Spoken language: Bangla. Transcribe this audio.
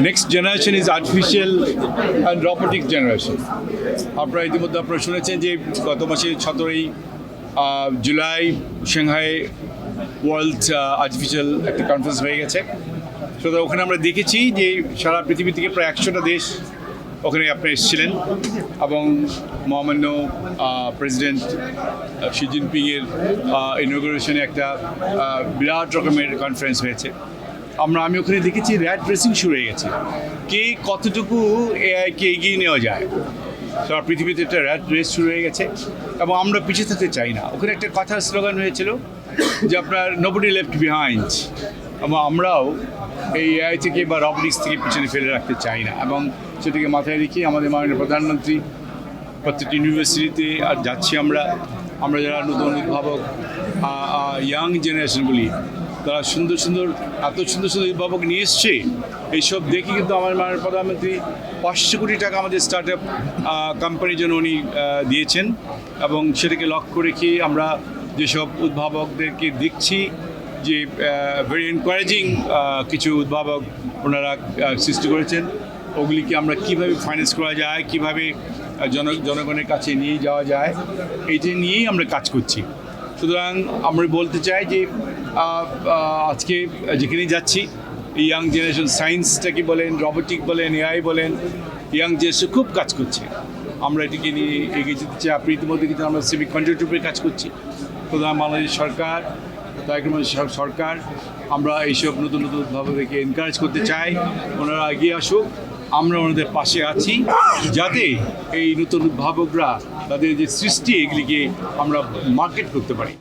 Next generation is artificial and robotic generation. আপনারা ইতিমধ্যে আপনারা শুনেছেন যে গত মাসে 17ই জুলাই সাংহাই ওয়ার্ল্ড আর্টিফিশিয়াল একটা কনফারেন্স হয়ে গেছে। সুতরাং ওখানে আমরা দেখেছি যে সারা পৃথিবী থেকে প্রায় 100টা দেশ ওখানে আপনি এসেছিলেন এবং মহামান্য প্রেসিডেন্ট শি জিনপিংয়ের ইনঅগ্রেশনে একটা বিরাট রকমের কনফারেন্স হয়েছে। আমি ওখানে দেখেছি র্যাট রেসিং শুরু হয়ে গেছে, কে কতটুকু এআইকে এগিয়ে নেওয়া যায়। সারা পৃথিবীতে একটা র্যাট রেস শুরু হয়ে গেছে এবং আমরা পিছিয়ে থাকতে চাই না। ওখানে একটা কথার স্লোগান হয়েছিল যে আপনার নোবডি লেফট বিহাইন্ড, এবং আমরাও এই এআই থেকে বা রবটিক্স থেকে পিছনে ফেলে রাখতে চাই না, এবং সেটাকে মাথায় রেখে আমাদের মাননীয় প্রধানমন্ত্রী প্রত্যেকটি ইউনিভার্সিটিতে আর যাচ্ছি আমরা যারা নতুন উদ্ভাবক ইয়াং জেনারেশনগুলি তারা এত সুন্দর সুন্দর উদ্ভাবক নিয়ে এসছে। এইসব দেখে কিন্তু আমার মাননীয় প্রধানমন্ত্রী 500 কোটি টাকা আমাদের স্টার্ট আপ কোম্পানির জন্য উনি দিয়েছেন, এবং সেটাকে লক্ষ্য রেখে আমরা যেসব উদ্ভাবকদেরকে দেখছি যে ভেরি এনকারেজিং কিছু উদ্ভাবক ওনারা সৃষ্টি করেছেন, ওগুলিকে আমরা কীভাবে ফাইন্যান্স করা যায়, কীভাবে জনগণের কাছে নিয়ে যাওয়া যায়, এইটা নিয়েই আমরা কাজ করছি। সুতরাং আমরা বলতে চাই যে আজকে যেখানেই যাচ্ছি ইয়াং জেনারেশন, সায়েন্সটাকে বলেন, রবোটিক বলেন, এআই বলেন, ইয়াং জেনারেশন খুব কাজ করছে। আমরা এটিকে নিয়ে এগিয়ে যেতে চাই। আপনি ইতিমধ্যে কিন্তু আমরা সিভিক কন্ট্রোলের উপরে কাজ করছি। প্রধান বাংলাদেশ সরকার, সরকার আমরা এইসব নতুন উদ্ভাবকদেরকে এনকারেজ করতে চাই, ওনারা এগিয়ে আসুক, আমরা ওনাদের পাশে আছি, যাতে এই নতুন উদ্ভাবকরা তাদের যে সৃষ্টি এগুলিকে আমরা মার্কেট করতে পারি।